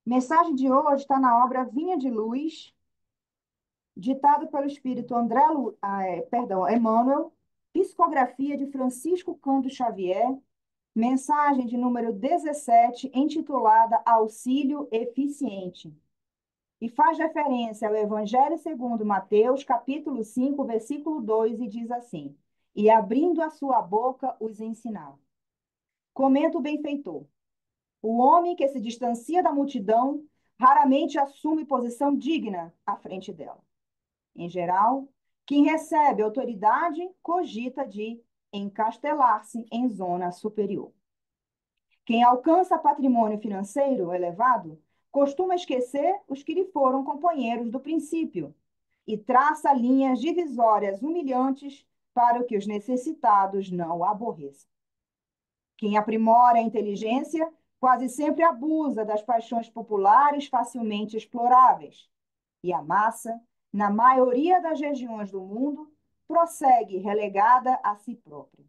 Mensagem de hoje está na obra Vinha de Luz, ditado pelo espírito Emmanuel, psicografia de Francisco Cândido Xavier, mensagem de número 17, intitulada Auxílio Eficiente. E faz referência ao Evangelho segundo Mateus, capítulo 5, versículo 2, e diz assim: E abrindo a sua boca os ensinava. Comenta o benfeitor. O homem que se distancia da multidão raramente assume posição digna à frente dela. Em geral, quem recebe autoridade cogita de encastelar-se em zona superior. Quem alcança patrimônio financeiro elevado costuma esquecer os que lhe foram companheiros do princípio e traça linhas divisórias humilhantes para que os necessitados não o aborreçam. Quem aprimora a inteligência quase sempre abusa das paixões populares facilmente exploráveis. E a massa, na maioria das regiões do mundo, prossegue relegada a si própria.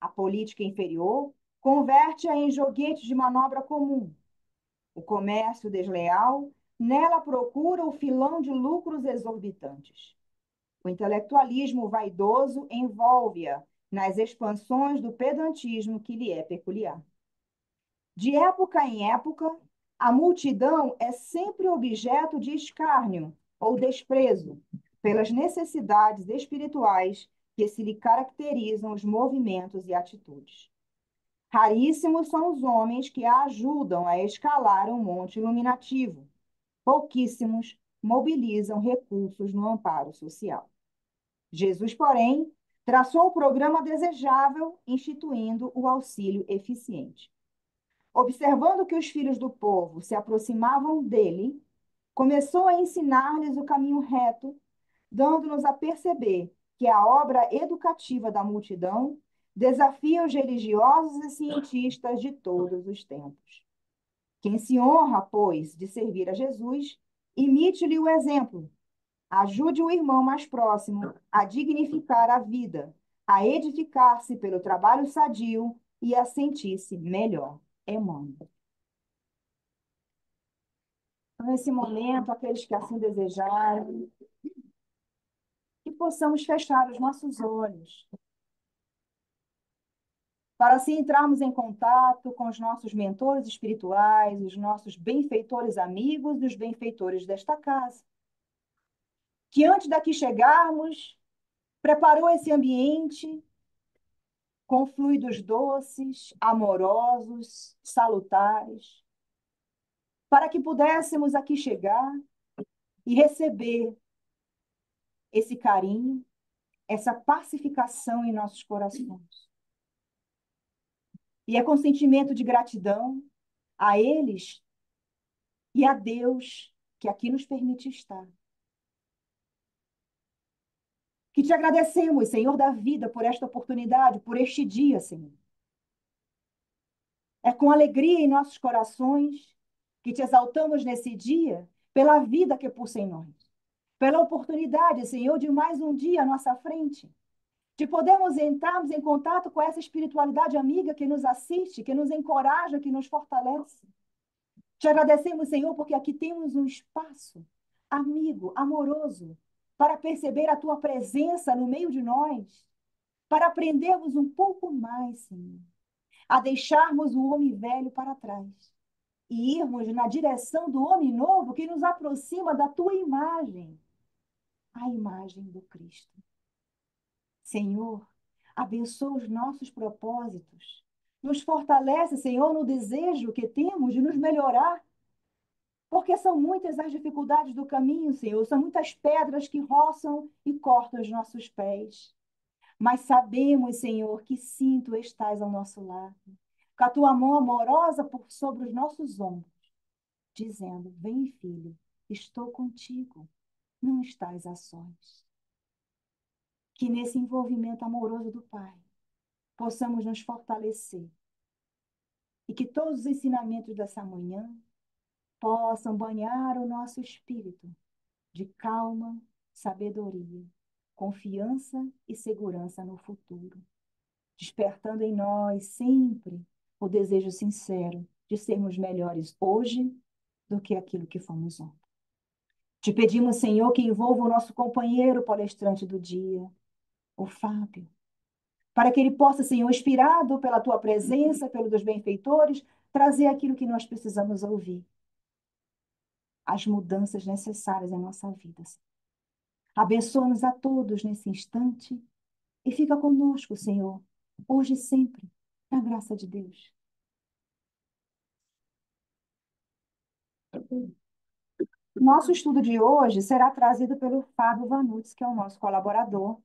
A política inferior converte-a em joguete de manobra comum. O comércio desleal nela procura o filão de lucros exorbitantes. O intelectualismo vaidoso envolve-a nas expansões do pedantismo que lhe é peculiar. De época em época, a multidão é sempre objeto de escárnio ou desprezo pelas necessidades espirituais que se lhe caracterizam os movimentos e atitudes. Raríssimos são os homens que a ajudam a escalar um monte iluminativo. Pouquíssimos mobilizam recursos no amparo social. Jesus, porém, traçou o programa desejável, instituindo o auxílio eficiente. Observando que os filhos do povo se aproximavam dele, começou a ensinar-lhes o caminho reto, dando-nos a perceber que a obra educativa da multidão desafia os religiosos e cientistas de todos os tempos. Quem se honra, pois, de servir a Jesus, imite-lhe o exemplo. Ajude o irmão mais próximo a dignificar a vida, a edificar-se pelo trabalho sadio e a sentir-se melhor. Emmanuel. Nesse momento, aqueles que assim desejarem, que possamos fechar os nossos olhos, para assim entrarmos em contato com os nossos mentores espirituais, os nossos benfeitores amigos e os benfeitores desta casa. Que antes daqui chegarmos, preparou esse ambiente com fluidos doces, amorosos, salutares, para que pudéssemos aqui chegar e receber esse carinho, essa pacificação em nossos corações. E é com sentimento de gratidão a eles e a Deus que aqui nos permite estar. Que te agradecemos, Senhor da vida, por esta oportunidade, por este dia, Senhor. É com alegria em nossos corações que te exaltamos nesse dia pela vida que pulsa em nós. Pela oportunidade, Senhor, de mais um dia à nossa frente. De podermos entrarmos em contato com essa espiritualidade amiga que nos assiste, que nos encoraja, que nos fortalece. Te agradecemos, Senhor, porque aqui temos um espaço amigo, amoroso, para perceber a tua presença no meio de nós, para aprendermos um pouco mais, Senhor, a deixarmos o homem velho para trás e irmos na direção do homem novo que nos aproxima da tua imagem, a imagem do Cristo. Senhor, abençoa os nossos propósitos. Nos fortalece, Senhor, no desejo que temos de nos melhorar. Porque são muitas as dificuldades do caminho, Senhor. São muitas pedras que roçam e cortam os nossos pés. Mas sabemos, Senhor, que sim, Tu estás ao nosso lado. Com a Tua mão amorosa por sobre os nossos ombros, dizendo: Vem, filho, estou contigo. Não estás a sós. Que nesse envolvimento amoroso do Pai, possamos nos fortalecer e que todos os ensinamentos dessa manhã possam banhar o nosso espírito de calma, sabedoria, confiança e segurança no futuro, despertando em nós sempre o desejo sincero de sermos melhores hoje do que aquilo que fomos ontem. Te pedimos, Senhor, que envolva o nosso companheiro palestrante do dia, o Fábio, para que ele possa, Senhor, inspirado pela tua presença, pelos teus benfeitores, trazer aquilo que nós precisamos ouvir, as mudanças necessárias em nossa vida. Abençoa-nos a todos nesse instante e fica conosco, Senhor, hoje e sempre, na graça de Deus. Nosso estudo de hoje será trazido pelo Fábio Vanucci, que é o nosso colaborador.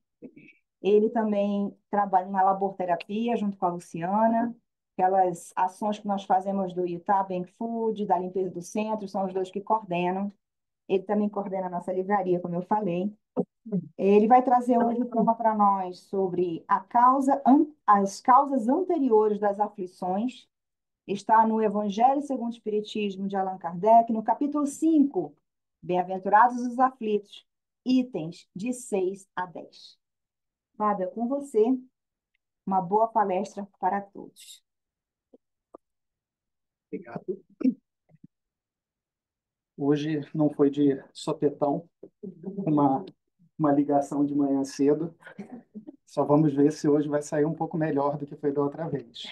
Ele também trabalha na laborterapia junto com a Luciana. Aquelas ações que nós fazemos do Utah Bank Food, da limpeza do centro, são os dois que coordenam. Ele também coordena a nossa livraria, como eu falei. Ele vai trazer hoje um tema para nós sobre as causas anteriores das aflições. Está no Evangelho segundo o Espiritismo de Allan Kardec, no capítulo 5, Bem-aventurados os aflitos, itens de 6 a 10. Fábio, é com você. Uma boa palestra para todos. Obrigado. Hoje não foi de sopetão, uma ligação de manhã cedo. Só vamos ver se hoje vai sair um pouco melhor do que foi da outra vez.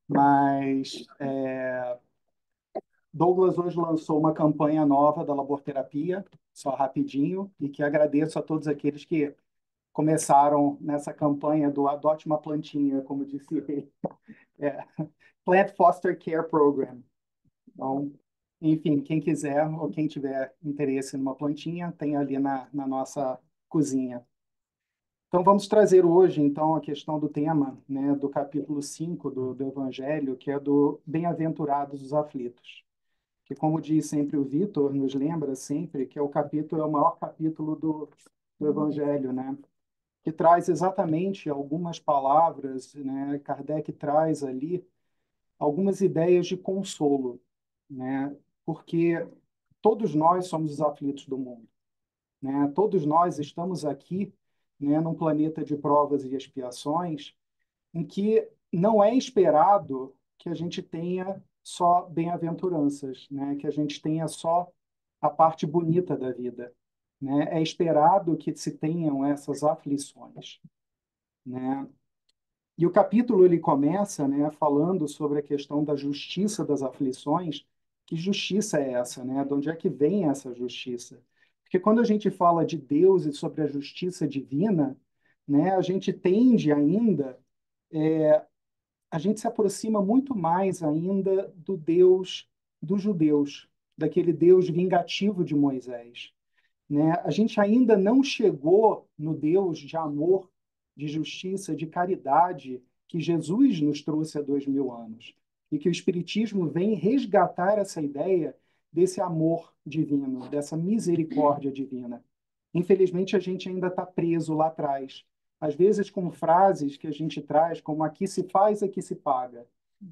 Mas Douglas hoje lançou uma campanha nova da laborterapia, só rapidinho, e que agradeço a todos aqueles que começaram nessa campanha do Adote uma Plantinha, como disse ele. Plant Foster Care Program. Então, enfim, quem quiser ou quem tiver interesse numa plantinha, tem ali na nossa cozinha. Então, vamos trazer hoje, então, a questão do tema, né, do capítulo 5 do Evangelho, que é do Bem-aventurados os aflitos. Que, como diz sempre o Vitor, nos lembra sempre que é o maior capítulo do Evangelho, né? Que traz exatamente algumas palavras, né? Kardec traz ali algumas ideias de consolo, né? Porque todos nós somos os aflitos do mundo, né? Todos nós estamos aqui, né, num planeta de provas e expiações, em que não é esperado que a gente tenha só bem-aventuranças, né? Que a gente tenha só a parte bonita da vida, né? É esperado que se tenham essas aflições, né? E o capítulo ele começa, né, falando sobre a questão da justiça das aflições. Que justiça é essa, né? De onde é que vem essa justiça? Porque quando a gente fala de Deus e sobre a justiça divina, né, a gente tende ainda, a gente se aproxima muito mais ainda do Deus dos judeus, daquele Deus vingativo de Moisés, né? A gente ainda não chegou no Deus de amor, de justiça, de caridade que Jesus nos trouxe há 2000 anos. E que o Espiritismo vem resgatar essa ideia desse amor divino, dessa misericórdia divina. Infelizmente, a gente ainda está preso lá atrás. Às vezes com frases que a gente traz, como aqui se faz, aqui se paga,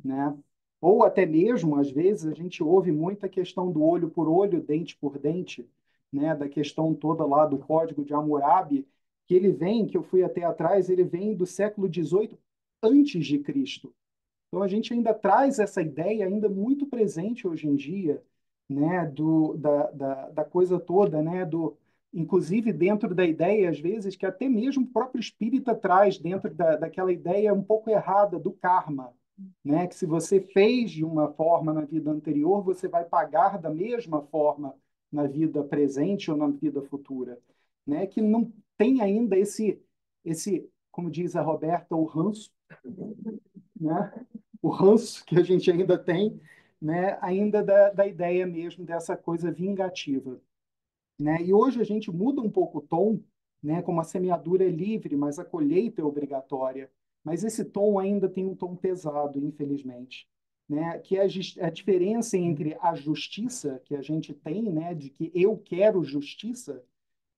né? Ou até mesmo, às vezes, a gente ouve muita questão do olho por olho, dente por dente, né, da questão toda lá do Código de Hammurabi, que ele vem, que eu fui até atrás, ele vem do século XVIII antes de Cristo. Então a gente ainda traz essa ideia ainda muito presente hoje em dia, né, da coisa toda, né, inclusive dentro da ideia, às vezes, que até mesmo o próprio espírita traz dentro daquela ideia um pouco errada do karma, né, que se você fez de uma forma na vida anterior, você vai pagar da mesma forma na vida presente ou na vida futura, né, que não tem ainda como diz a Roberta, o ranço, né, o ranço que a gente ainda tem, né, ainda da ideia mesmo dessa coisa vingativa, né? E hoje a gente muda um pouco o tom, né, como a semeadura é livre, mas a colheita é obrigatória. Mas esse tom ainda tem um tom pesado, infelizmente, né? Que é a diferença entre a justiça que a gente tem, né, de que eu quero justiça,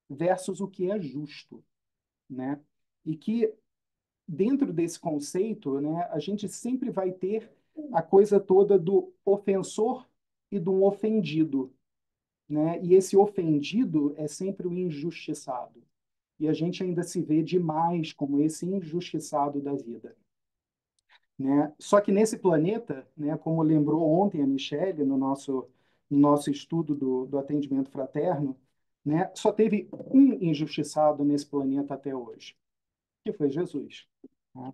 versus o que é justo, né? E que dentro desse conceito, né, a gente sempre vai ter a coisa toda do ofensor e do ofendido, né? E esse ofendido é sempre o injustiçado. E a gente ainda se vê demais como esse injustiçado da vida. né? Só que nesse planeta, né, como lembrou ontem a Michele no nosso estudo do atendimento fraterno, né, só teve um injustiçado nesse planeta até hoje, que foi Jesus, né?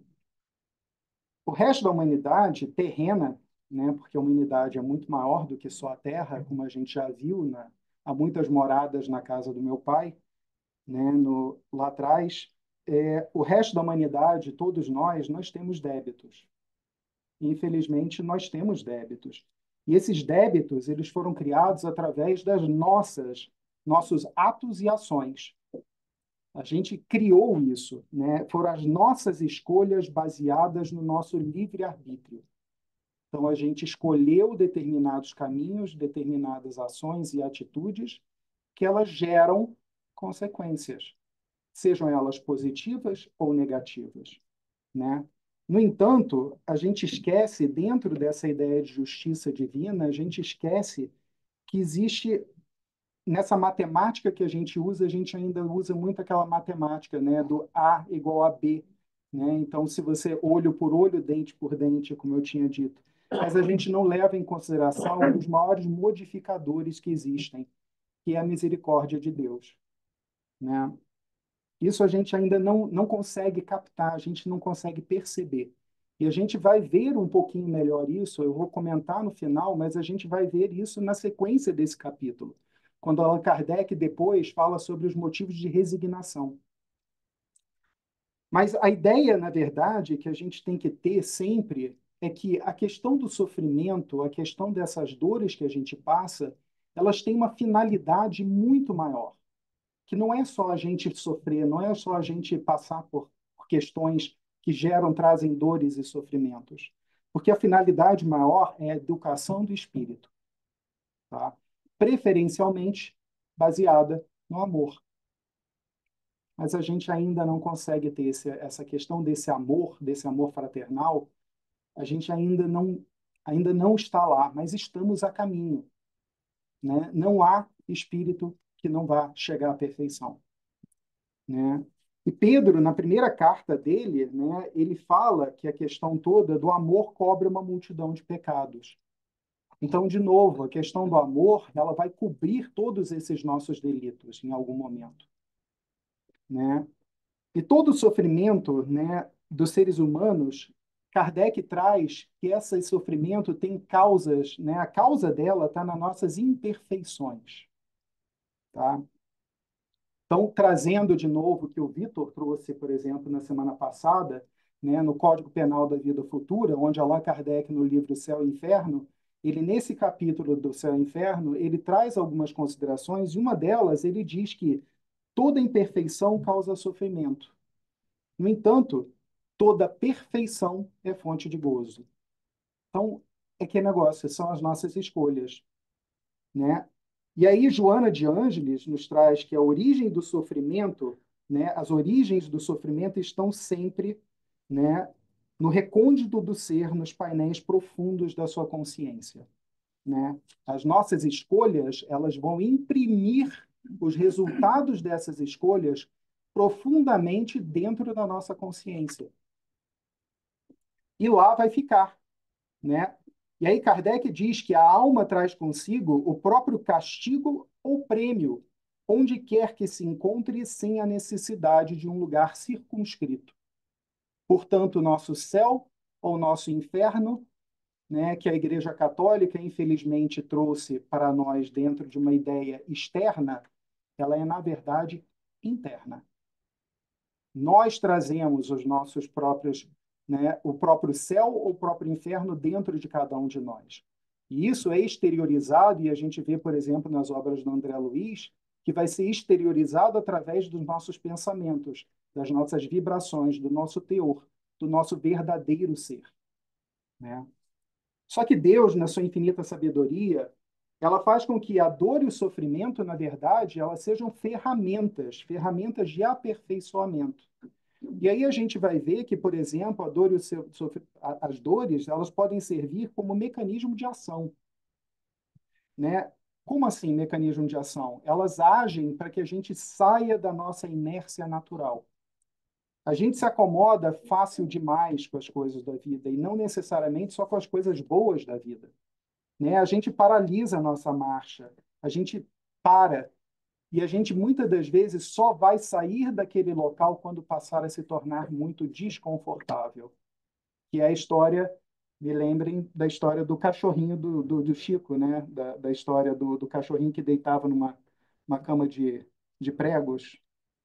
O resto da humanidade terrena, né, porque a humanidade é muito maior do que só a Terra, como a gente já viu, né, há muitas moradas na casa do meu pai, né, lá atrás. O resto da humanidade, todos nós temos débitos. Infelizmente, nós temos débitos. E esses débitos, eles foram criados através das nossos atos e ações. A gente criou isso, né? Foram as nossas escolhas baseadas no nosso livre-arbítrio. Então, a gente escolheu determinados caminhos, determinadas ações e atitudes que elas geram consequências, sejam elas positivas ou negativas, né? No entanto, a gente esquece, dentro dessa ideia de justiça divina, a gente esquece que existe, nessa matemática que a gente ainda usa muito aquela matemática, né, do A igual a B, né? Então, se você olho por olho, dente por dente, como eu tinha dito, mas a gente não leva em consideração os maiores modificadores que existem, que é a misericórdia de Deus, né? Isso a gente ainda não consegue captar, a gente não consegue perceber. E a gente vai ver um pouquinho melhor isso, eu vou comentar no final, mas a gente vai ver isso na sequência desse capítulo, quando Allan Kardec depois fala sobre os motivos de resignação. Mas a ideia, na verdade, que a gente tem que ter sempre é que a questão do sofrimento, a questão dessas dores que a gente passa, elas têm uma finalidade muito maior, que não é só a gente sofrer, não é só a gente passar por questões que trazem dores e sofrimentos. Porque a finalidade maior é a educação do espírito, tá? Preferencialmente baseada no amor. Mas a gente ainda não consegue ter essa questão desse amor fraternal, a gente ainda não está lá, mas estamos a caminho, né? Não há espírito que não vá chegar à perfeição, né? E Pedro, na primeira carta dele, né, ele fala que a questão toda do amor cobre uma multidão de pecados. Então, de novo, a questão do amor, ela vai cobrir todos esses nossos delitos em algum momento, né? E todo o sofrimento, né, dos seres humanos, Kardec traz que esse sofrimento tem causas, né? A causa dela está nas nossas imperfeições, tá? Então, trazendo de novo o que o Vitor trouxe, por exemplo, na semana passada, né, no Código Penal da Vida Futura, onde Allan Kardec, no livro Céu e Inferno, ele, nesse capítulo do Céu e Inferno, ele traz algumas considerações, e uma delas, ele diz que toda imperfeição causa sofrimento. No entanto, toda perfeição é fonte de gozo. Então, é que negócio, são as nossas escolhas, né? E aí Joana de Ângeles nos traz que a origem do sofrimento, né, as origens do sofrimento estão sempre, né, no recôndito do ser, nos painéis profundos da sua consciência, né? As nossas escolhas, elas vão imprimir os resultados dessas escolhas profundamente dentro da nossa consciência. E lá vai ficar, né? E aí Kardec diz que a alma traz consigo o próprio castigo ou prêmio, onde quer que se encontre sem a necessidade de um lugar circunscrito. Portanto, nosso céu ou nosso inferno, né, que a Igreja Católica infelizmente trouxe para nós dentro de uma ideia externa, ela é na verdade interna. Nós trazemos os nossos próprios, né, o próprio céu ou o próprio inferno dentro de cada um de nós. E isso é exteriorizado, e a gente vê, por exemplo, nas obras do André Luiz, que vai ser exteriorizado através dos nossos pensamentos, das nossas vibrações, do nosso teor, do nosso verdadeiro ser, né? Só que Deus, na sua infinita sabedoria, ela faz com que a dor e o sofrimento, na verdade, elas sejam ferramentas de aperfeiçoamento. E aí a gente vai ver que, por exemplo, a dor e as dores, elas podem servir como mecanismo de ação, né? Como assim, mecanismo de ação? Elas agem para que a gente saia da nossa inércia natural. A gente se acomoda fácil demais com as coisas da vida e não necessariamente só com as coisas boas da vida, né? A gente paralisa a nossa marcha, a gente para e a gente muitas das vezes só vai sair daquele local quando passar a se tornar muito desconfortável. Que é a história, me lembrem da história do cachorrinho do Chico, né? Da história do cachorrinho que deitava numa uma cama de pregos.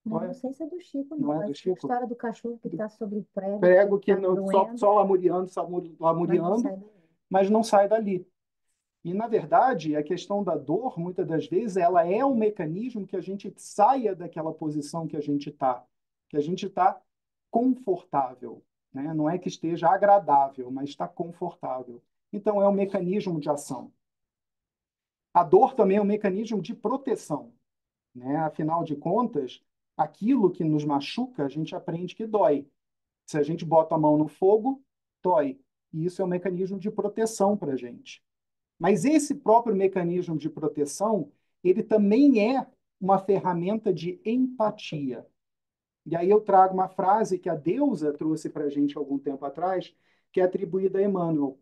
Não, não sei se é do Chico, Não não, é do mas a Chico? história do cachorro que está sobre o prego, Prego que que está só, doendo, só lamuriando, mas não lamuriando, sai daí. mas não sai dali. E, na verdade, a questão da dor, muitas das vezes, ela é um mecanismo que a gente saia daquela posição que a gente está confortável, né? Não é que esteja agradável, mas está confortável. Então, é um mecanismo de ação. A dor também é um mecanismo de proteção, né? Afinal de contas, aquilo que nos machuca, a gente aprende que dói. Se a gente bota a mão no fogo, dói. E isso é um mecanismo de proteção para a gente. Mas esse próprio mecanismo de proteção, ele também é uma ferramenta de empatia. E aí eu trago uma frase que a deusa trouxe para a gente algum tempo atrás, que é atribuída a Emmanuel,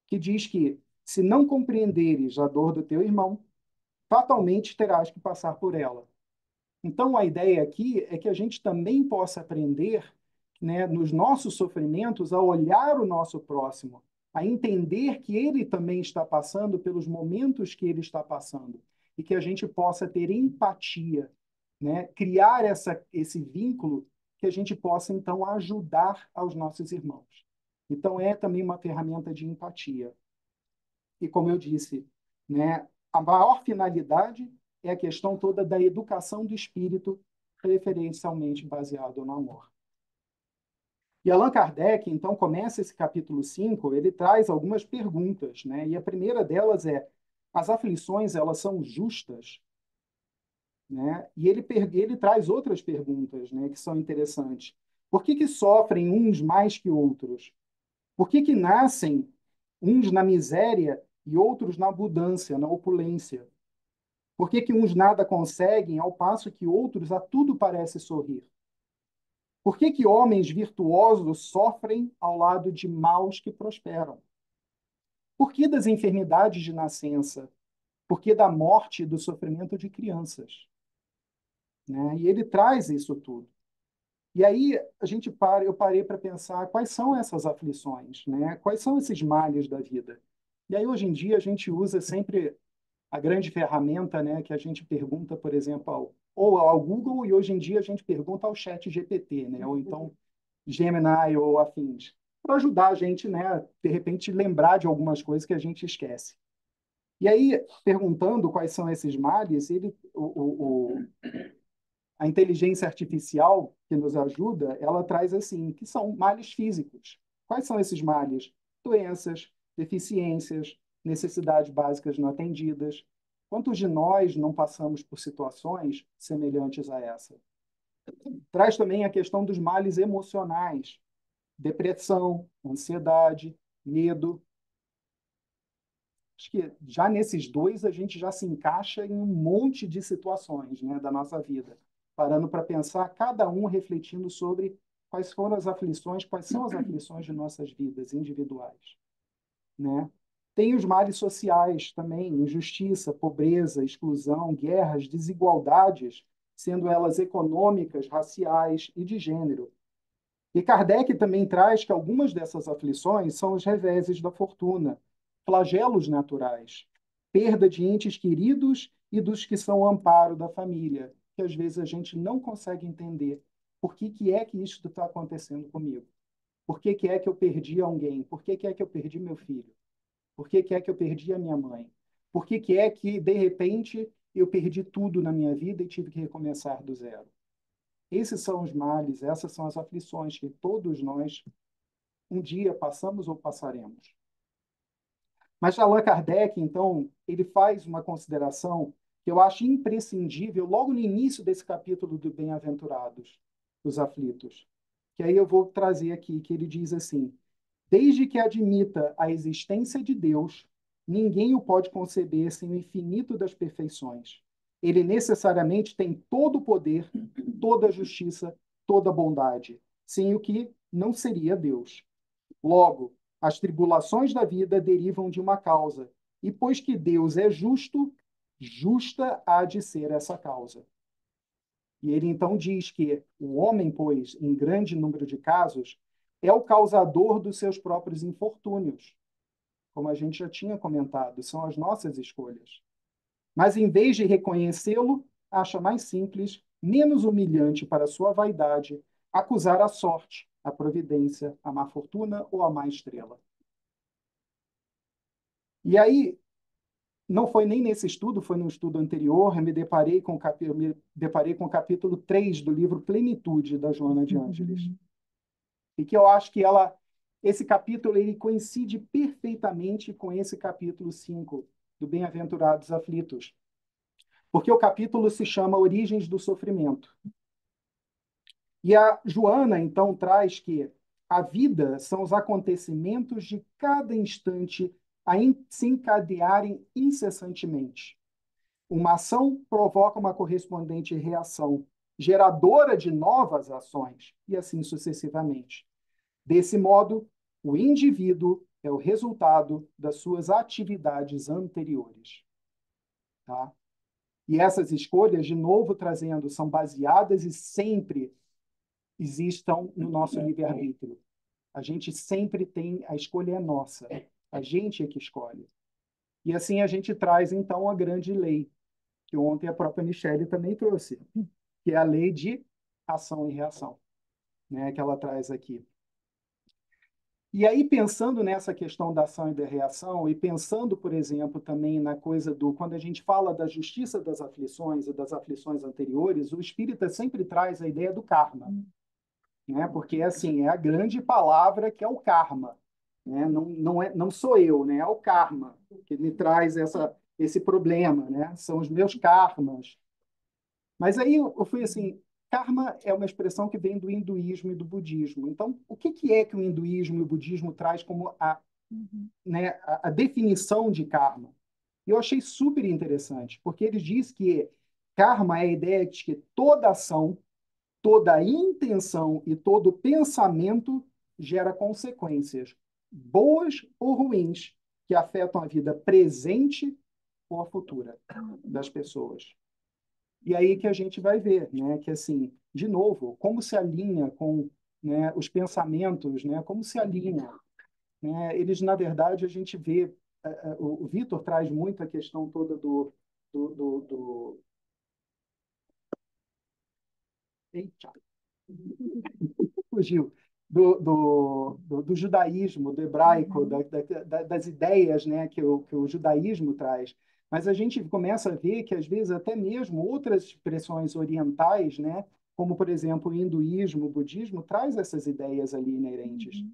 que diz que se não compreenderes a dor do teu irmão, fatalmente terás que passar por ela. Então, a ideia aqui é que a gente também possa aprender, né, nos nossos sofrimentos, a olhar o nosso próximo, a entender que ele também está passando pelos momentos que ele está passando e que a gente possa ter empatia, né, criar esse vínculo que a gente possa, então, ajudar aos nossos irmãos. Então, é também uma ferramenta de empatia. E, como eu disse, né, a maior finalidade é a questão toda da educação do espírito, preferencialmente baseado no amor. E Allan Kardec, então, começa esse capítulo 5, ele traz algumas perguntas, né? E a primeira delas é: as aflições, elas são justas? Né? E ele traz outras perguntas, né, que são interessantes. Por que sofrem uns mais que outros? Por que nascem uns na miséria e outros na abundância, na opulência? Por que uns nada conseguem, ao passo que outros a tudo parece sorrir? Por que homens virtuosos sofrem ao lado de maus que prosperam? Por que das enfermidades de nascença? Por que da morte e do sofrimento de crianças? Né? E ele traz isso tudo. E aí eu parei para pensar quais são essas aflições, né? Quais são esses males da vida? E aí hoje em dia a gente usa sempre a grande ferramenta, né, que a gente pergunta, por exemplo, ao Google, e hoje em dia a gente pergunta ao chat GPT, né, ou então Gemini ou afins, para ajudar a gente, né, de repente lembrar de algumas coisas que a gente esquece. E aí, perguntando quais são esses males, a inteligência artificial que nos ajuda, ela traz assim, que são males físicos. Quais são esses males? Doenças, deficiências, necessidades básicas não atendidas. Quantos de nós não passamos por situações semelhantes a essa? Traz também a questão dos males emocionais, depressão, ansiedade, medo. Acho que já nesses dois a gente já se encaixa em um monte de situações, né, da nossa vida, parando para pensar, cada um refletindo sobre quais foram as aflições, quais são as aflições de nossas vidas individuais, né? Tem os males sociais também, injustiça, pobreza, exclusão, guerras, desigualdades, sendo elas econômicas, raciais e de gênero. E Kardec também traz que algumas dessas aflições são os reveses da fortuna, flagelos naturais, perda de entes queridos e dos que são o amparo da família, que às vezes a gente não consegue entender por que é que isso está acontecendo comigo. Por que é que eu perdi alguém? Por que é que eu perdi meu filho? Por que é que eu perdi a minha mãe? Por que é que, de repente, eu perdi tudo na minha vida e tive que recomeçar do zero? Esses são os males, essas são as aflições que todos nós um dia passamos ou passaremos. Mas Allan Kardec, então, ele faz uma consideração que eu acho imprescindível logo no início desse capítulo do Bem-aventurados, dos aflitos, que aí eu vou trazer aqui, que ele diz assim: desde que admita a existência de Deus, ninguém o pode conceber sem o infinito das perfeições. Ele necessariamente tem todo o poder, toda a justiça, toda a bondade. sem o que não seria Deus. Logo, as tribulações da vida derivam de uma causa, e pois que Deus é justo, justa há de ser essa causa. E ele então diz que o homem, pois, em grande número de casos, é o causador dos seus próprios infortúnios. Como a gente já tinha comentado, são as nossas escolhas. Mas em vez de reconhecê-lo, acha mais simples, menos humilhante para sua vaidade, acusar a sorte, a providência, a má fortuna ou a má estrela. E aí, não foi nem nesse estudo, foi no estudo anterior, eu me deparei com o capítulo 3 do livro Plenitude, da Joana de Ângeles. E que eu acho que esse capítulo ele coincide perfeitamente com esse capítulo 5 do Bem-aventurados Aflitos. Porque o capítulo se chama Origens do Sofrimento. E a Joana, então, traz que a vida são os acontecimentos de cada instante a se encadearem incessantemente. Uma ação provoca uma correspondente reação, geradora de novas ações, e assim sucessivamente. Desse modo, o indivíduo é o resultado das suas atividades anteriores. Tá? E essas escolhas, de novo trazendo, são baseadas e sempre existam no nosso livre-arbítrio. A gente sempre tem, a escolha é nossa. A gente é que escolhe. E assim a gente traz, então, a grande lei, que ontem a própria Michelle também trouxe, que é a lei de ação e reação, né, que ela traz aqui. E aí, pensando nessa questão da ação e da reação, e pensando, por exemplo, também na coisa quando a gente fala da justiça das aflições e das aflições anteriores, o espírita sempre traz a ideia do karma, né? Porque, assim, é a grande palavra que é o karma, né? Não sou eu, né? É o karma que me traz esse problema, né? São os meus karmas. Mas aí eu fui assim, karma é uma expressão que vem do hinduísmo e do budismo. Então, o que é que o hinduísmo e o budismo traz como né, a definição de karma? E eu achei super interessante, porque ele diz que karma é a ideia de que toda ação, toda intenção e todo pensamento gera consequências, boas ou ruins, que afetam a vida presente ou a futura das pessoas. E aí que a gente vai ver, né, que assim, de novo, como se alinha com, né, os pensamentos, né, como se alinha, né? Eles, na verdade, a gente vê, o Vitor traz muito a questão toda do eita, fugiu, do judaísmo, do hebraico, das ideias, né, que o judaísmo traz. Mas a gente começa a ver que, às vezes, até mesmo outras expressões orientais, né, como, por exemplo, o hinduísmo, o budismo, traz essas ideias ali inerentes.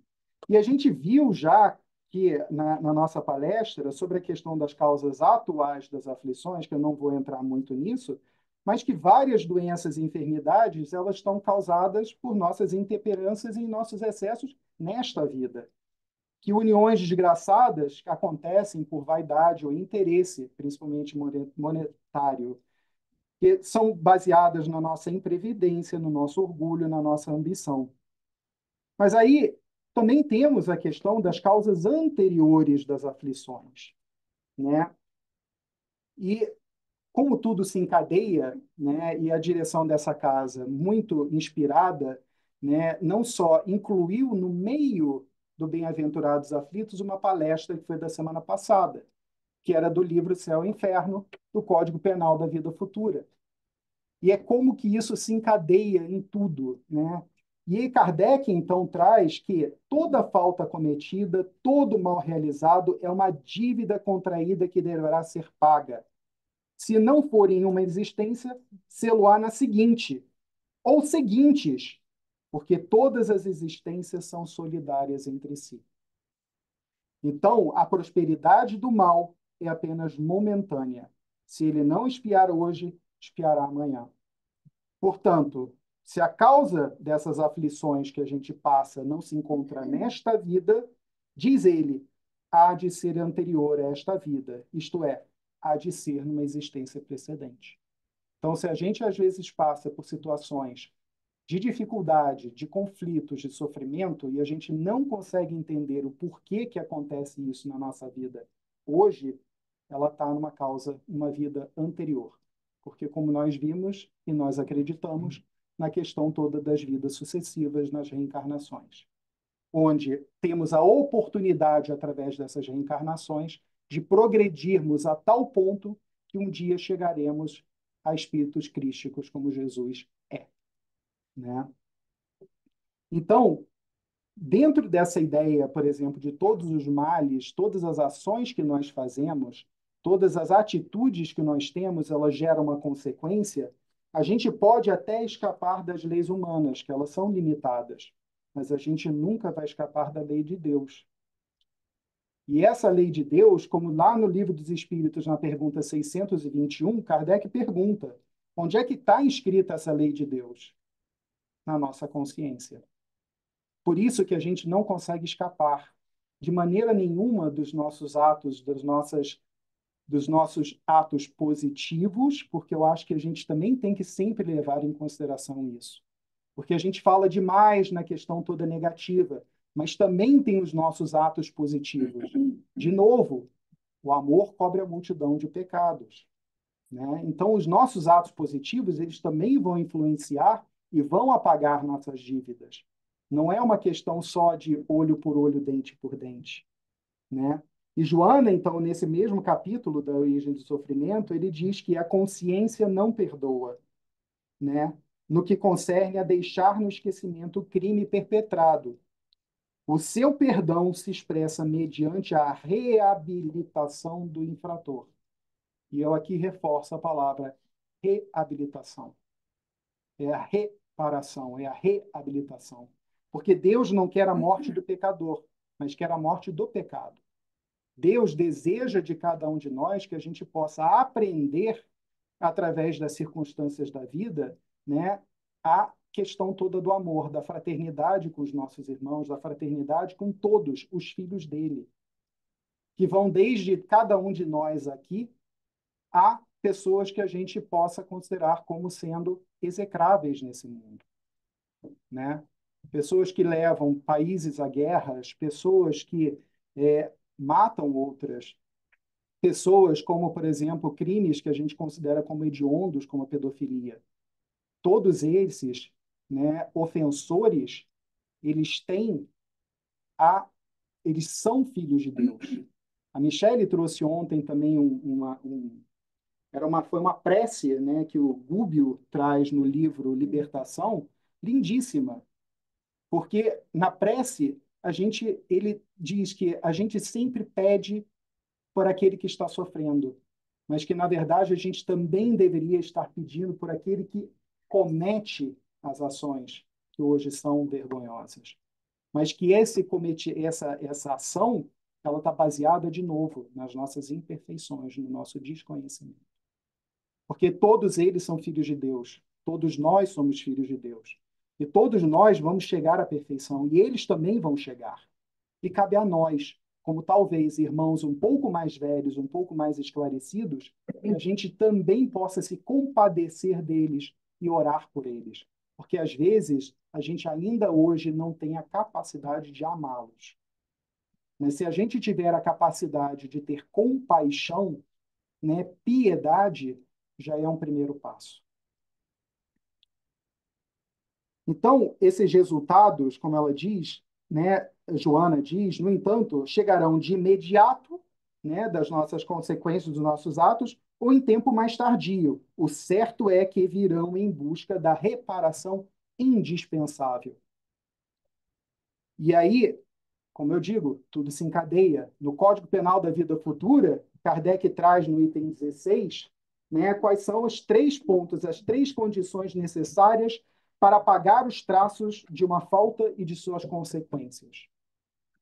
E a gente viu já que, na nossa palestra, sobre a questão das causas atuais das aflições, que eu não vou entrar muito nisso, mas que várias doenças e enfermidades elas estão causadas por nossas intemperanças e nossos excessos nesta vida. Que uniões desgraçadas acontecem por vaidade ou interesse, principalmente monetário, que são baseadas na nossa imprevidência, no nosso orgulho, na nossa ambição. Mas aí também temos a questão das causas anteriores das aflições, né? E como tudo se encadeia, né, e a direção dessa casa, muito inspirada, né, não só incluiu no meio do Bem-aventurados Aflitos uma palestra que foi da semana passada, que era do livro Céu e Inferno, do Código Penal da Vida Futura. E é como que isso se encadeia em tudo, né? E aí Kardec, então, traz que toda falta cometida, todo mal realizado é uma dívida contraída que deverá ser paga. Se não for em uma existência, sê-lo-á na seguinte, ou seguintes, porque todas as existências são solidárias entre si. Então, a prosperidade do mal é apenas momentânea. Se ele não espiar hoje, espiará amanhã. Portanto, se a causa dessas aflições que a gente passa não se encontra nesta vida, diz ele, há de ser anterior a esta vida, isto é, há de ser numa existência precedente. Então, se a gente às vezes passa por situações de dificuldade, de conflitos, de sofrimento, e a gente não consegue entender o porquê que acontece isso na nossa vida hoje, ela está numa causa, uma vida anterior. Porque, como nós vimos e nós acreditamos, na questão toda das vidas sucessivas, nas reencarnações, onde temos a oportunidade, através dessas reencarnações, de progredirmos a tal ponto que um dia chegaremos a espíritos crísticos como Jesus é, né? Então, dentro dessa ideia, por exemplo, de todos os males, todas as ações que nós fazemos, todas as atitudes que nós temos, elas geram uma consequência. A gente pode até escapar das leis humanas, que elas são limitadas, mas a gente nunca vai escapar da lei de Deus. E essa lei de Deus, como lá no Livro dos Espíritos, na pergunta 621, Kardec pergunta: onde é que está escrita essa lei de Deus? Na nossa consciência. Por isso que a gente não consegue escapar de maneira nenhuma dos nossos atos, dos nossos atos positivos, porque eu acho que a gente também tem que sempre levar em consideração isso. Porque a gente fala demais na questão toda negativa, mas também tem os nossos atos positivos. De novo, o amor cobre a multidão de pecados, né? Então, os nossos atos positivos, eles também vão influenciar e vão apagar nossas dívidas. Não é uma questão só de olho por olho, dente por dente, né? E Joana, então, nesse mesmo capítulo da origem do sofrimento, ele diz que a consciência não perdoa, né? No que concerne a deixar no esquecimento o crime perpetrado. O seu perdão se expressa mediante a reabilitação do infrator. E eu aqui reforço a palavra reabilitação. É a reparação, é a reabilitação. Porque Deus não quer a morte do pecador, mas quer a morte do pecado. Deus deseja de cada um de nós que a gente possa aprender, através das circunstâncias da vida, né, a questão toda do amor, da fraternidade com os nossos irmãos, da fraternidade com todos os filhos dele, que vão desde cada um de nós aqui a pessoas que a gente possa considerar como sendo execráveis nesse mundo, né? Pessoas que levam países a guerras, pessoas que matam outras, pessoas como, por exemplo, crimes que a gente considera como hediondos, como a pedofilia. Todos esses, né, ofensores, eles têm eles são filhos de Deus. A Michele trouxe ontem também foi uma prece, né, que o Gubbio traz no livro Libertação, lindíssima, porque na prece ele diz que a gente sempre pede por aquele que está sofrendo, mas que na verdade a gente também deveria estar pedindo por aquele que comete as ações que hoje são vergonhosas, mas que essa ação ela está baseada de novo nas nossas imperfeições, no nosso desconhecimento. Porque todos eles são filhos de Deus. Todos nós somos filhos de Deus. E todos nós vamos chegar à perfeição. E eles também vão chegar. E cabe a nós, como talvez irmãos um pouco mais velhos, um pouco mais esclarecidos, que a gente também possa se compadecer deles e orar por eles. Porque às vezes a gente ainda hoje não tem a capacidade de amá-los. Mas se a gente tiver a capacidade de ter compaixão, né, piedade, já é um primeiro passo. Então, esses resultados, como ela diz, né, Joana diz, no entanto, chegarão de imediato, né, das nossas consequências, dos nossos atos, ou em tempo mais tardio. O certo é que virão em busca da reparação indispensável. E aí, como eu digo, tudo se encadeia. No Código Penal da Vida Futura, Kardec traz no item 16, né, quais são os 3 pontos, as 3 condições necessárias para apagar os traços de uma falta e de suas consequências.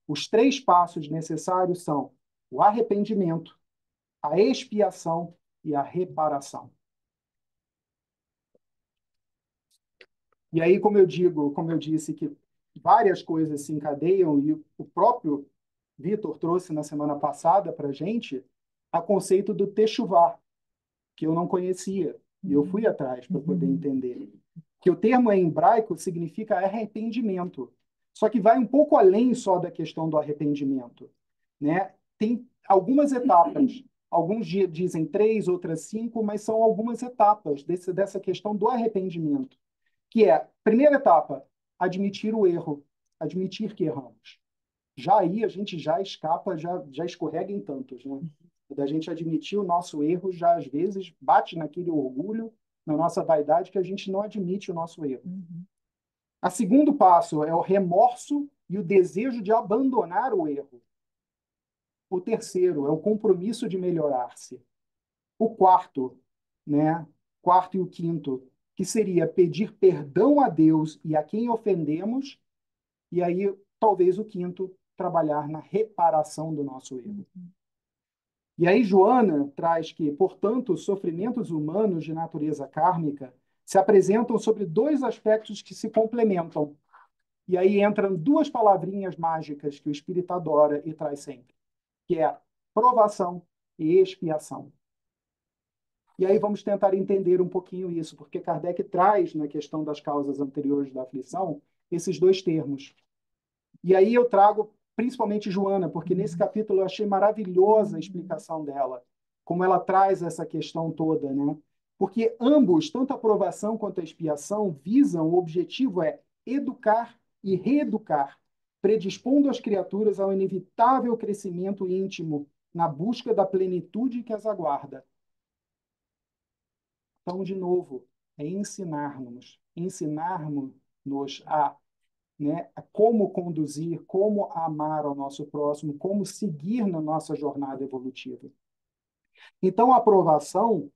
Os 3 passos necessários são o arrependimento, a expiação e a reparação. E aí, como eu disse que várias coisas se encadeiam e o próprio Vitor trouxe na semana passada para a gente, a conceito do techuvá, que eu não conhecia. E eu fui atrás para poder entender. Que o termo em hebraico significa arrependimento. Só que vai um pouco além só da questão do arrependimento, né? Tem algumas etapas. Alguns dizem 3, outras 5, mas são algumas etapas dessa questão do arrependimento. Que é, primeira etapa, admitir o erro, admitir que erramos. Já aí a gente já escapa, já escorrega em tantos, né? Da gente admitir o nosso erro, já às vezes bate naquele orgulho, na nossa vaidade, que a gente não admite o nosso erro. O segundo passo é o remorso e o desejo de abandonar o erro. O terceiro é o compromisso de melhorar-se. O quarto, né? Quarto e o quinto, que seria pedir perdão a Deus e a quem ofendemos, e aí talvez o quinto, trabalhar na reparação do nosso erro. E aí Joana traz que, portanto, os sofrimentos humanos de natureza kármica se apresentam sobre dois aspectos que se complementam. E aí entram duas palavrinhas mágicas que o espírito adora e traz sempre, que é provação e expiação. E aí vamos tentar entender um pouquinho isso, porque Kardec traz, na questão das causas anteriores da aflição, esses dois termos. E aí eu trago principalmente Joana, porque nesse capítulo eu achei maravilhosa a explicação dela, como ela traz essa questão toda, né? Porque ambos, tanto a provação quanto a expiação, visam, o objetivo é educar e reeducar, predispondo as criaturas ao inevitável crescimento íntimo na busca da plenitude que as aguarda. Então, de novo, é ensinarmos-nos a, né, a como conduzir, como amar ao nosso próximo, como seguir na nossa jornada evolutiva. Então, a aprovação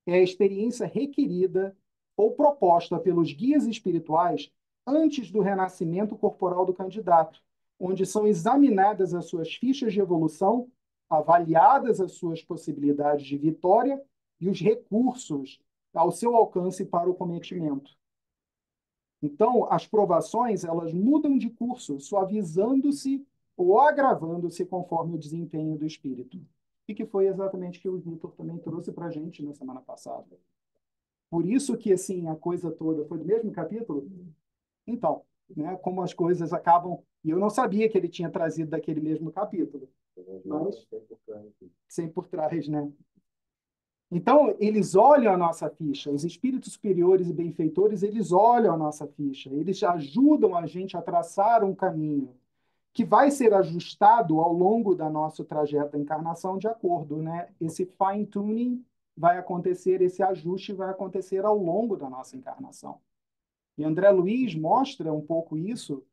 é a experiência requerida ou proposta pelos guias espirituais antes do renascimento corporal do candidato, onde são examinadas as suas fichas de evolução, avaliadas as suas possibilidades de vitória e os recursos ao seu alcance para o cometimento. Então, as provações, elas mudam de curso, suavizando-se ou agravando-se conforme o desempenho do espírito. E que foi exatamente o que o Vitor também trouxe para a gente na semana passada. Por isso que, assim, a coisa toda foi do mesmo capítulo? Então, né, como as coisas acabam... E eu não sabia que ele tinha trazido daquele mesmo capítulo. Mas, sempre por trás, né? Então, eles olham a nossa ficha, os espíritos superiores e benfeitores, eles olham a nossa ficha, eles ajudam a gente a traçar um caminho que vai ser ajustado ao longo da nosso trajeto da encarnação de acordo, né? Esse fine-tuning vai acontecer, esse ajuste vai acontecer ao longo da nossa encarnação. E André Luiz mostra um pouco isso,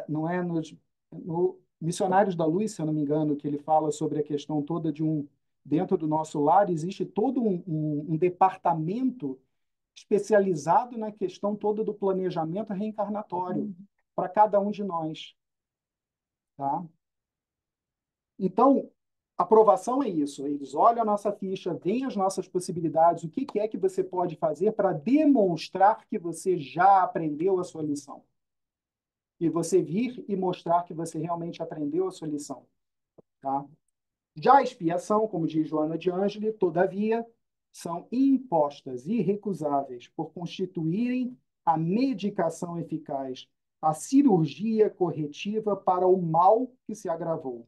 não é no Missionários da Luz, se eu não me engano, que ele fala sobre a questão toda de dentro do nosso lar existe todo um departamento especializado na questão toda do planejamento reencarnatório para cada um de nós. Tá? Então, a aprovação é isso. Eles olham a nossa ficha, veem as nossas possibilidades, o que é que você pode fazer para demonstrar que você já aprendeu a sua lição. E você vir e mostrar que você realmente aprendeu a sua lição. Tá? Já a expiação, como diz Joana de Ângeli, todavia, são impostas, irrecusáveis, por constituírem a medicação eficaz, a cirurgia corretiva para o mal que se agravou.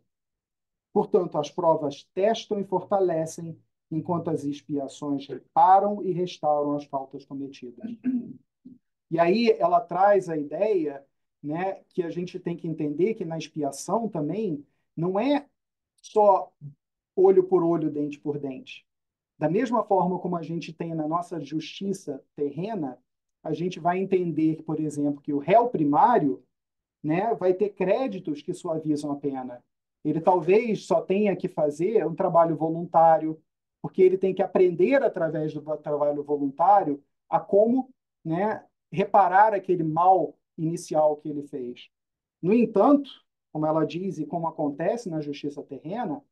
Portanto, as provas testam e fortalecem, enquanto as expiações reparam e restauram as faltas cometidas. E aí ela traz a ideia, né, que a gente tem que entender que na expiação também não é só olho por olho, dente por dente. Da mesma forma como a gente tem na nossa justiça terrena, a gente vai entender, por exemplo, que o réu primário, né, vai ter créditos que suavizam a pena. Ele talvez só tenha que fazer um trabalho voluntário, porque ele tem que aprender através do trabalho voluntário a como, né, reparar aquele mal inicial que ele fez. No entanto, como ela diz e como acontece na justiça terrena,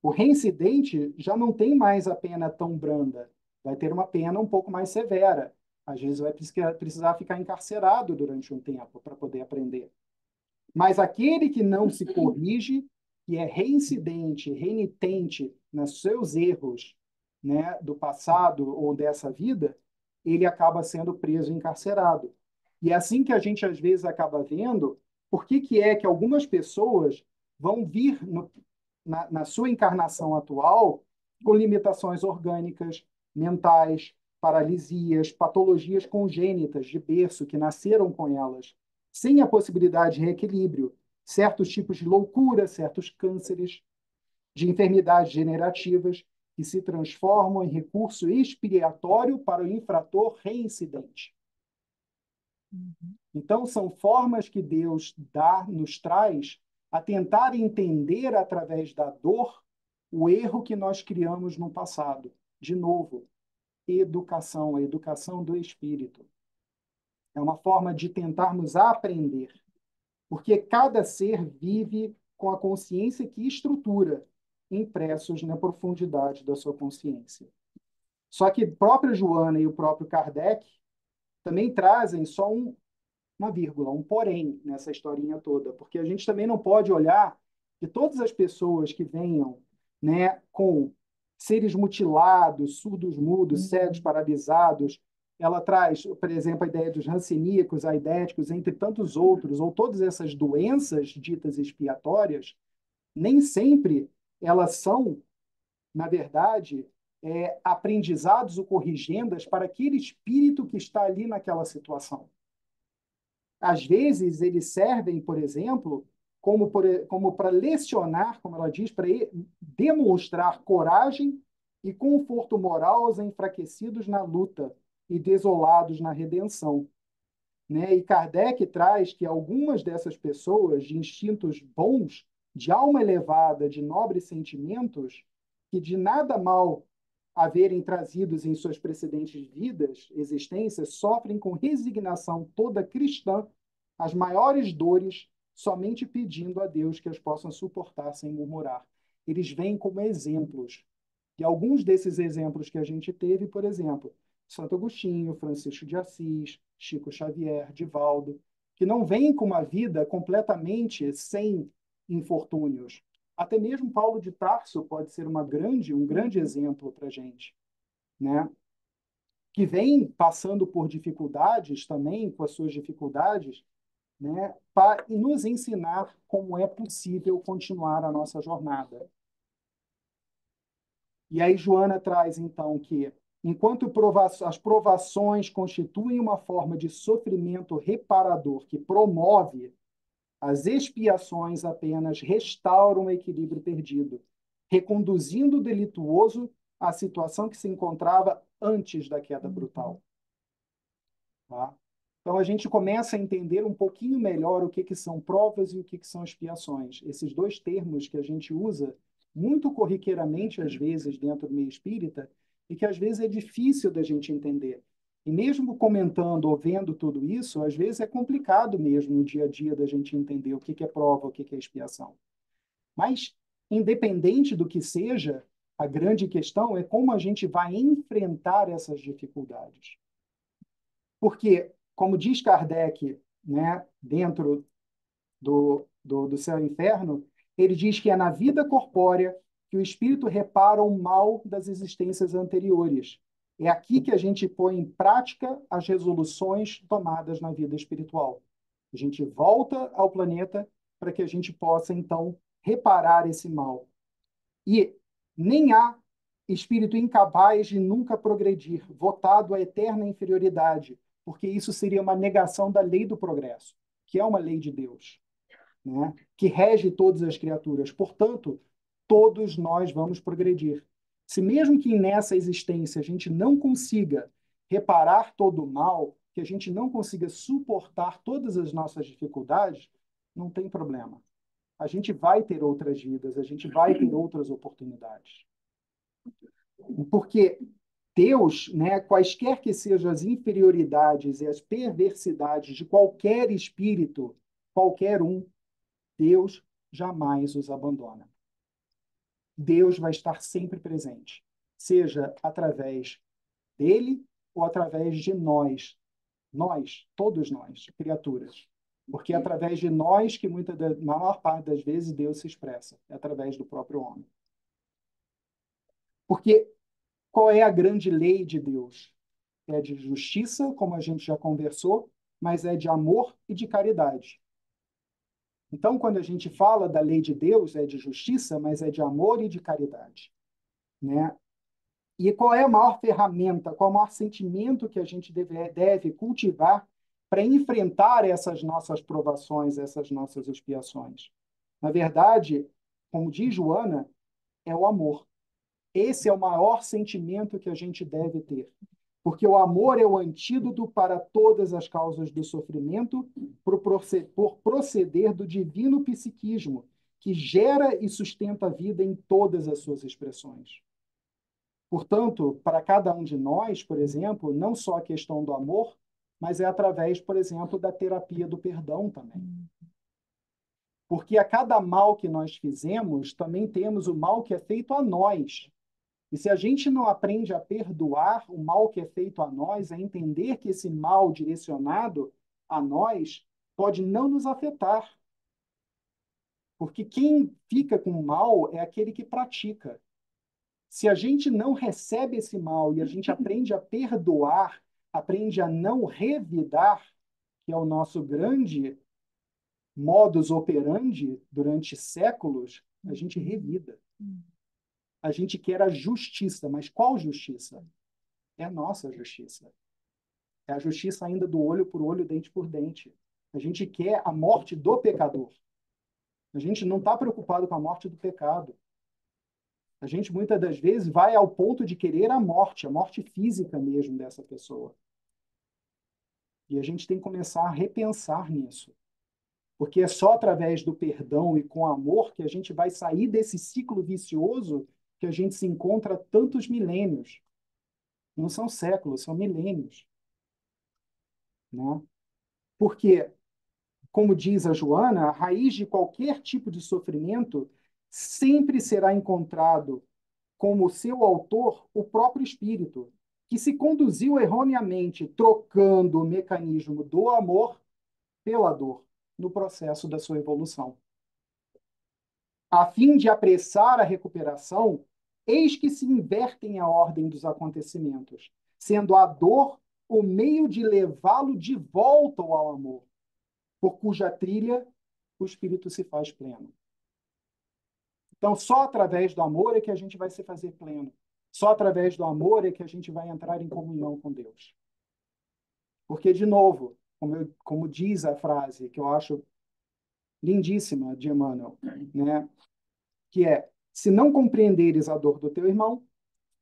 o reincidente já não tem mais a pena tão branda, vai ter uma pena um pouco mais severa. Às vezes vai precisar ficar encarcerado durante um tempo para poder aprender. Mas aquele que não se corrige, que é reincidente, renitente nos seus erros, né, do passado ou dessa vida, ele acaba sendo preso e encarcerado. E é assim que a gente, às vezes, acaba vendo por que é que algumas pessoas vão vir na sua encarnação atual com limitações orgânicas, mentais, paralisias, patologias congênitas de berço que nasceram com elas, sem a possibilidade de reequilíbrio, certos tipos de loucura, certos cânceres, de enfermidades generativas que se transformam em recurso expiatório para o infrator reincidente. Então, são formas que Deus nos traz a tentar entender através da dor o erro que nós criamos no passado. De novo, educação, a educação do espírito. É uma forma de tentarmos aprender, porque cada ser vive com a consciência que estrutura, impressos na profundidade da sua consciência. Só que a própria Joana e o próprio Kardec também trazem só uma vírgula, um porém nessa historinha toda, porque a gente também não pode olhar que todas as pessoas que venham, né, com seres mutilados, surdos, mudos, cegos, paralisados, ela traz, por exemplo, a ideia dos ranceníacos, aidéticos, entre tantos outros, ou todas essas doenças ditas expiatórias, nem sempre elas são, na verdade, aprendizados ou corrigendas para aquele espírito que está ali naquela situação. Às vezes, eles servem, por exemplo, como para lecionar, como ela diz, para demonstrar coragem e conforto moral aos enfraquecidos na luta e desolados na redenção. Né? E Kardec traz que algumas dessas pessoas de instintos bons, de alma elevada, de nobres sentimentos, que de nada mal haverem trazidos em suas precedentes vidas, existências, sofrem com resignação toda cristã as maiores dores, somente pedindo a Deus que as possam suportar sem murmurar. Eles vêm como exemplos. E alguns desses exemplos que a gente teve, por exemplo, Santo Agostinho, Francisco de Assis, Chico Xavier, Divaldo, que não vêm com uma vida completamente sem infortúnios. Até mesmo Paulo de Tarso pode ser um grande exemplo para a gente, né? Que vem passando por dificuldades também, com as suas dificuldades, né? Para nos ensinar como é possível continuar a nossa jornada. E aí Joana traz, então, que enquanto as provações constituem uma forma de sofrimento reparador que promove, as expiações apenas restauram o equilíbrio perdido, reconduzindo o delituoso à situação que se encontrava antes da queda brutal. Tá? Então, a gente começa a entender um pouquinho melhor o que são provas e o que são expiações. Esses dois termos que a gente usa muito corriqueiramente, às vezes, dentro do meio espírita, e que, às vezes, é difícil da gente entender. E mesmo comentando ou vendo tudo isso, às vezes é complicado mesmo no dia a dia da gente entender o que é prova, o que é expiação. Mas, independente do que seja, a grande questão é como a gente vai enfrentar essas dificuldades. Porque, como diz Kardec, né, dentro do céu e inferno, ele diz que é na vida corpórea que o espírito repara o mal das existências anteriores. É aqui que a gente põe em prática as resoluções tomadas na vida espiritual. A gente volta ao planeta para que a gente possa, então, reparar esse mal. E nem há espírito incapaz de nunca progredir, votado à eterna inferioridade, porque isso seria uma negação da lei do progresso, que é uma lei de Deus, né? Que rege todas as criaturas. Portanto, todos nós vamos progredir. Se mesmo que nessa existência a gente não consiga reparar todo o mal, que a gente não consiga suportar todas as nossas dificuldades, não tem problema. A gente vai ter outras vidas, a gente vai ter outras oportunidades. Porque Deus, né, quaisquer que sejam as inferioridades e as perversidades de qualquer espírito, qualquer um, Deus jamais os abandona. Deus vai estar sempre presente, seja através dele ou através de nós, todos nós, criaturas. Porque é através de nós que na maior parte das vezes Deus se expressa, é através do próprio homem. Porque qual é a grande lei de Deus? É de justiça, como a gente já conversou, mas é de amor e de caridade. Então, quando a gente fala da lei de Deus, é de justiça, mas é de amor e de caridade, né? E qual é a maior ferramenta, qual é o maior sentimento que a gente deve cultivar para enfrentar essas nossas provações, essas nossas expiações? Na verdade, como diz Joana, é o amor. Esse é o maior sentimento que a gente deve ter. Porque o amor é o antídoto para todas as causas do sofrimento, por proceder do divino psiquismo, que gera e sustenta a vida em todas as suas expressões. Portanto, para cada um de nós, por exemplo, não só a questão do amor, mas é através, por exemplo, da terapia do perdão também. Porque a cada mal que nós fizemos, também temos o mal que é feito a nós. E se a gente não aprende a perdoar o mal que é feito a nós, a entender que esse mal direcionado a nós pode não nos afetar. Porque quem fica com o mal é aquele que pratica. Se a gente não recebe esse mal e a gente aprende a perdoar, aprende a não revidar, que é o nosso grande modus operandi durante séculos, a gente revida. A gente quer a justiça, mas qual justiça? É a nossa justiça. É a justiça ainda do olho por olho, dente por dente. A gente quer a morte do pecador. A gente não está preocupado com a morte do pecado. A gente, muitas das vezes, vai ao ponto de querer a morte física mesmo dessa pessoa. E a gente tem que começar a repensar nisso. Porque é só através do perdão e com amor que a gente vai sair desse ciclo vicioso que a gente se encontra há tantos milênios. Não são séculos, são milênios. Né? Porque, como diz a Joana, a raiz de qualquer tipo de sofrimento sempre será encontrado como seu autor o próprio espírito, que se conduziu erroneamente, trocando o mecanismo do amor pela dor no processo da sua evolução. A fim de apressar a recuperação, eis que se invertem a ordem dos acontecimentos, sendo a dor o meio de levá-lo de volta ao amor, por cuja trilha o espírito se faz pleno. Então, só através do amor é que a gente vai se fazer pleno. Só através do amor é que a gente vai entrar em comunhão com Deus. Porque, de novo, como diz a frase, que eu acho lindíssima de Emmanuel, né? Que é: se não compreenderes a dor do teu irmão,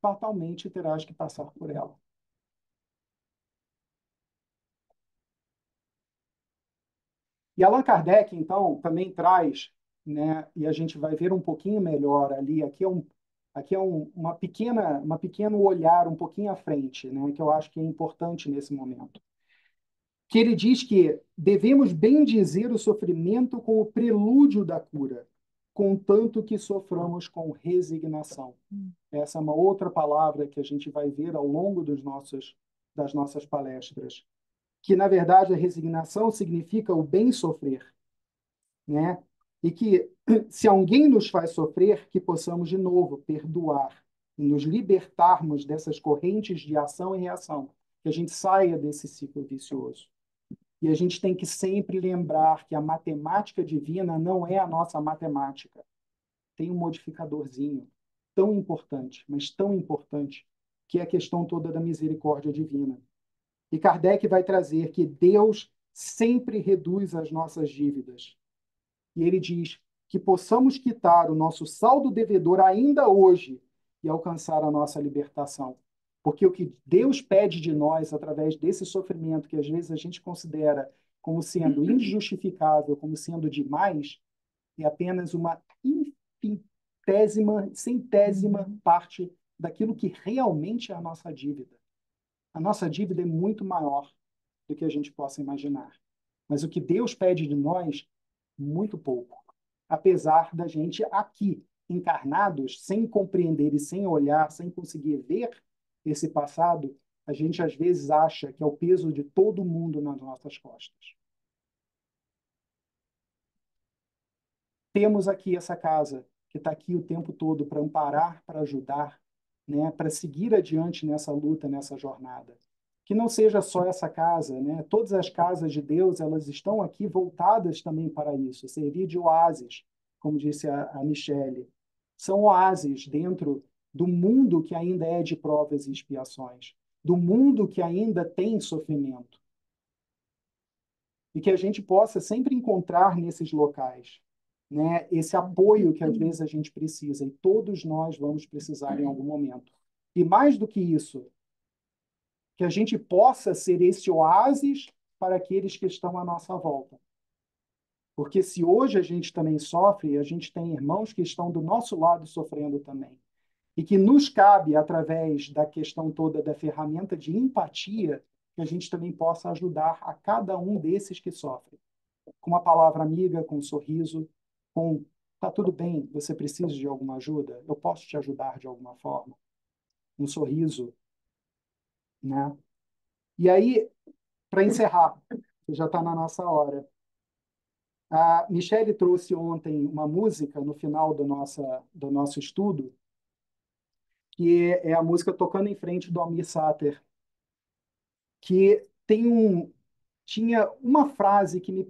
fatalmente terás que passar por ela. E Allan Kardec, então, também traz, né, e a gente vai ver um pouquinho melhor ali, uma pequeno olhar um pouquinho à frente, né, que eu acho que é importante nesse momento. Que ele diz que devemos bendizer o sofrimento com o prelúdio da cura, contanto que soframos com resignação. Essa é uma outra palavra que a gente vai ver ao longo das nossas palestras. Que, na verdade, a resignação significa o bem sofrer, né? E que, se alguém nos faz sofrer, que possamos, de novo, perdoar e nos libertarmos dessas correntes de ação e reação, que a gente saia desse ciclo vicioso. E a gente tem que sempre lembrar que a matemática divina não é a nossa matemática. Tem um modificadorzinho tão importante, mas tão importante, que é a questão toda da misericórdia divina. E Kardec vai trazer que Deus sempre reduz as nossas dívidas. E ele diz que possamos quitar o nosso saldo devedor ainda hoje e alcançar a nossa libertação. Porque o que Deus pede de nós, através desse sofrimento que às vezes a gente considera como sendo injustificável, como sendo demais, é apenas uma infinitésima, centésima parte daquilo que realmente é a nossa dívida. A nossa dívida é muito maior do que a gente possa imaginar. Mas o que Deus pede de nós, muito pouco. Apesar da gente aqui, encarnados, sem compreender e sem olhar, sem conseguir ver esse passado, a gente às vezes acha que é o peso de todo mundo nas nossas costas. Temos aqui essa casa, que está aqui o tempo todo para amparar, para ajudar, né, para seguir adiante nessa luta, nessa jornada. Que não seja só essa casa, né? Todas as casas de Deus, elas estão aqui voltadas também para isso, servir de oásis, como disse a Michele. São oásis dentro do mundo que ainda é de provas e expiações, do mundo que ainda tem sofrimento. E que a gente possa sempre encontrar nesses locais, né, esse apoio que às vezes a gente precisa, e todos nós vamos precisar em algum momento. E mais do que isso, que a gente possa ser esse oásis para aqueles que estão à nossa volta. Porque se hoje a gente também sofre, a gente tem irmãos que estão do nosso lado sofrendo também. E que nos cabe, através da questão toda da ferramenta de empatia, que a gente também possa ajudar a cada um desses que sofrem. Com uma palavra amiga, com um sorriso, com tá tudo bem, você precisa de alguma ajuda? Eu posso te ajudar de alguma forma? Um sorriso, né? E aí, para encerrar, que já está na nossa hora, a Michele trouxe ontem uma música no final do nosso estudo, que é a música Tocando em Frente do Almir Sater, que tinha uma frase que me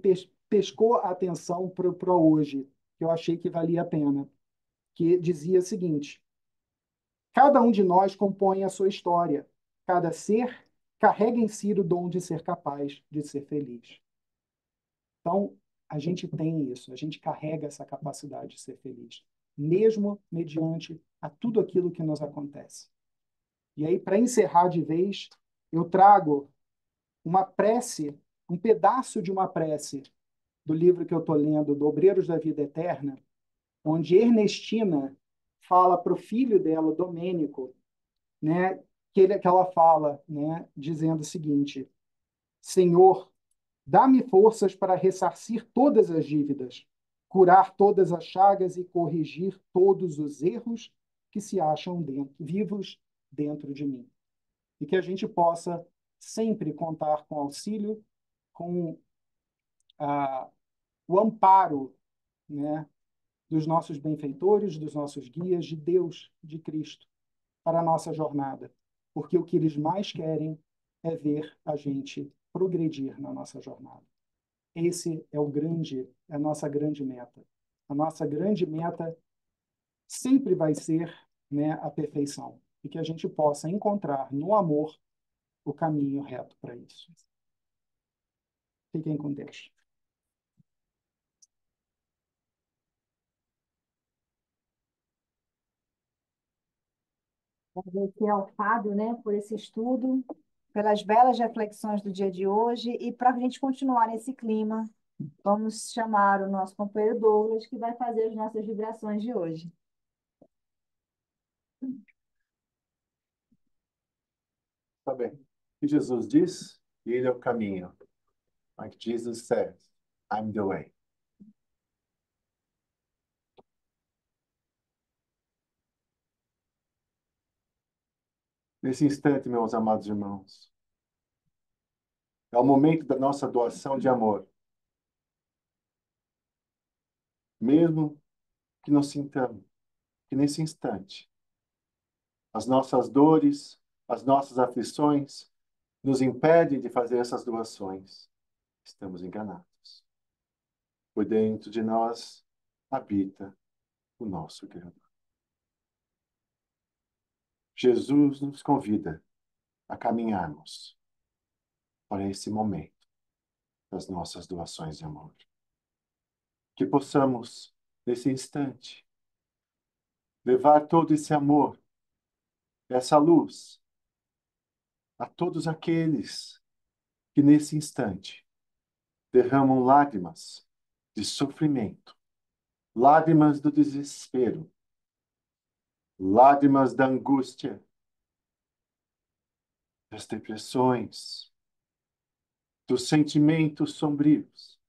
pescou a atenção para hoje, que eu achei que valia a pena, que dizia o seguinte: cada um de nós compõe a sua história, cada ser carrega em si o dom de ser capaz de ser feliz. Então, a gente tem isso, a gente carrega essa capacidade de ser feliz, mesmo mediante a tudo aquilo que nos acontece. E aí, para encerrar de vez, eu trago uma prece, um pedaço de uma prece do livro que eu estou lendo, do Obreiros da Vida Eterna, onde Ernestina fala para o filho dela, Domênico, né, que ela fala, né, dizendo o seguinte: Senhor, dá-me forças para ressarcir todas as dívidas, curar todas as chagas e corrigir todos os erros que se acham vivos dentro de mim. E que a gente possa sempre contar com auxílio, com o amparo, né, dos nossos benfeitores, dos nossos guias, de Deus, de Cristo, para a nossa jornada. Porque o que eles mais querem é ver a gente progredir na nossa jornada. Esse é a nossa grande meta. A nossa grande meta sempre vai ser, né, a perfeição. E que a gente possa encontrar no amor o caminho reto para isso. Fiquem com Deus. Agradecer ao Fábio, né, por esse estudo, pelas belas reflexões do dia de hoje e para a gente continuar nesse clima, vamos chamar o nosso companheiro Douglas, que vai fazer as nossas vibrações de hoje. Tá bem. O que Jesus diz? Ele é o caminho. Like Jesus says, I'm the way. Nesse instante, meus amados irmãos, é o momento da nossa doação de amor. Mesmo que não sintamos que nesse instante as nossas dores, as nossas aflições nos impedem de fazer essas doações, estamos enganados. Por dentro de nós habita o nosso Criador. Jesus nos convida a caminharmos para esse momento das nossas doações de amor. Que possamos, nesse instante, levar todo esse amor, essa luz, a todos aqueles que nesse instante derramam lágrimas de sofrimento, lágrimas do desespero, lágrimas da angústia, das depressões, dos sentimentos sombrios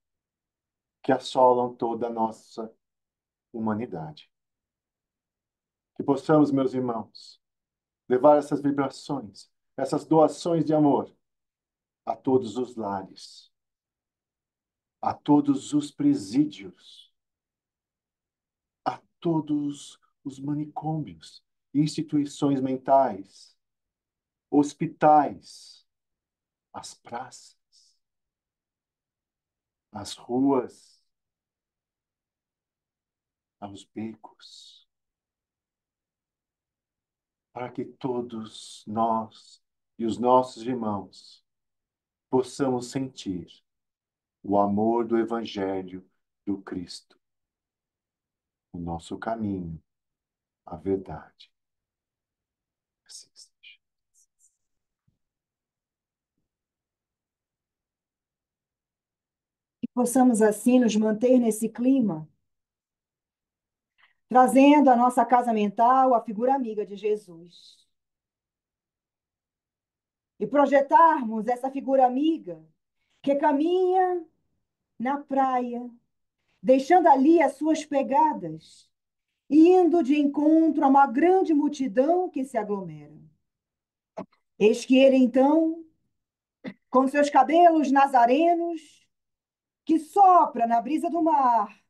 que assolam toda a nossa humanidade. Que possamos, meus irmãos, levar essas vibrações, essas doações de amor a todos os lares, a todos os presídios, a todos os manicômios instituições mentais, hospitais, as praças, as ruas, aos becos, para que todos nós e os nossos irmãos possamos sentir o amor do Evangelho do Cristo, o nosso caminho, a verdade. Assim seja. Que possamos assim nos manter nesse clima, trazendo à nossa casa mental a figura amiga de Jesus. E projetarmos essa figura amiga que caminha na praia, deixando ali as suas pegadas, indo de encontro a uma grande multidão que se aglomera. Eis que ele, então, com seus cabelos nazarenos, que sopra na brisa do mar,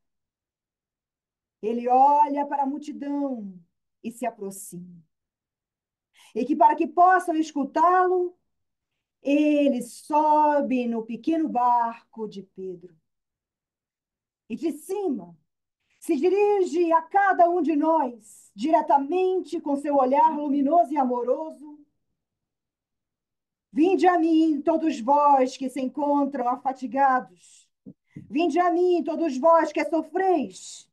ele olha para a multidão e se aproxima. E que, para que possam escutá-lo, ele sobe no pequeno barco de Pedro. E de cima, se dirige a cada um de nós, diretamente com seu olhar luminoso e amoroso. Vinde a mim, todos vós que se encontram afatigados. Vinde a mim, todos vós que sofreis.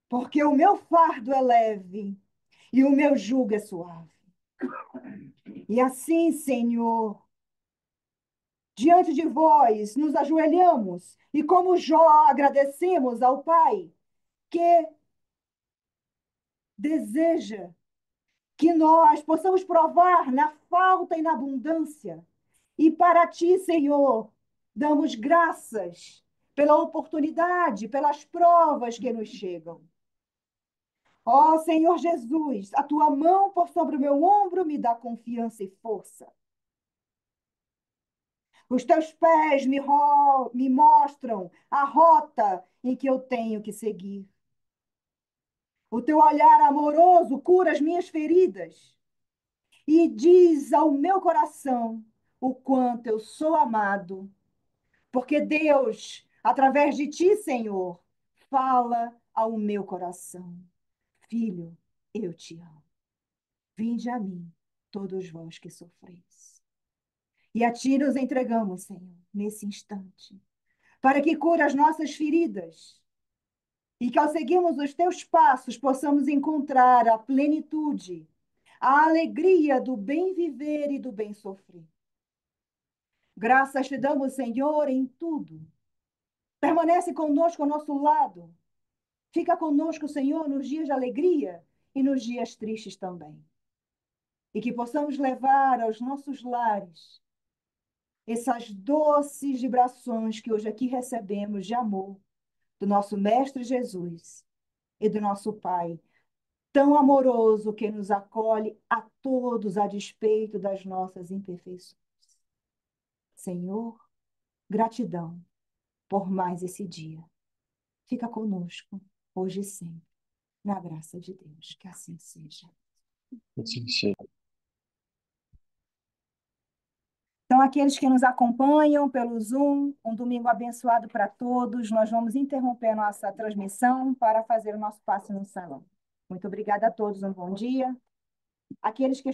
Porque o meu fardo é leve e o meu jugo é suave. E assim, Senhor, diante de vós nos ajoelhamos e, como Jó, agradecemos ao Pai que deseja que nós possamos provar na falta e na abundância. E para ti, Senhor, damos graças pela oportunidade, pelas provas que nos chegam. Ó Senhor Jesus, a tua mão por sobre o meu ombro me dá confiança e força. Os teus pés me mostram a rota em que eu tenho que seguir. O teu olhar amoroso cura as minhas feridas e diz ao meu coração o quanto eu sou amado. Porque Deus, através de ti, Senhor, fala ao meu coração. Filho, eu te amo. Vinde a mim, todos vós que sofreis. E a ti nos entregamos, Senhor, nesse instante, para que cure as nossas feridas e que, ao seguirmos os teus passos, possamos encontrar a plenitude, a alegria do bem viver e do bem sofrer. Graças te damos, Senhor, em tudo. Permanece conosco ao nosso lado. Fica conosco, Senhor, nos dias de alegria e nos dias tristes também. E que possamos levar aos nossos lares essas doces vibrações que hoje aqui recebemos de amor do nosso Mestre Jesus e do nosso Pai, tão amoroso que nos acolhe a todos a despeito das nossas imperfeições. Senhor, gratidão por mais esse dia. Fica conosco, hoje e sempre, na graça de Deus. Que assim seja. Assim seja. Então, aqueles que nos acompanham pelo Zoom, um domingo abençoado para todos. Nós vamos interromper a nossa transmissão para fazer o nosso passe no salão. Muito obrigada a todos, um bom dia. Aqueles que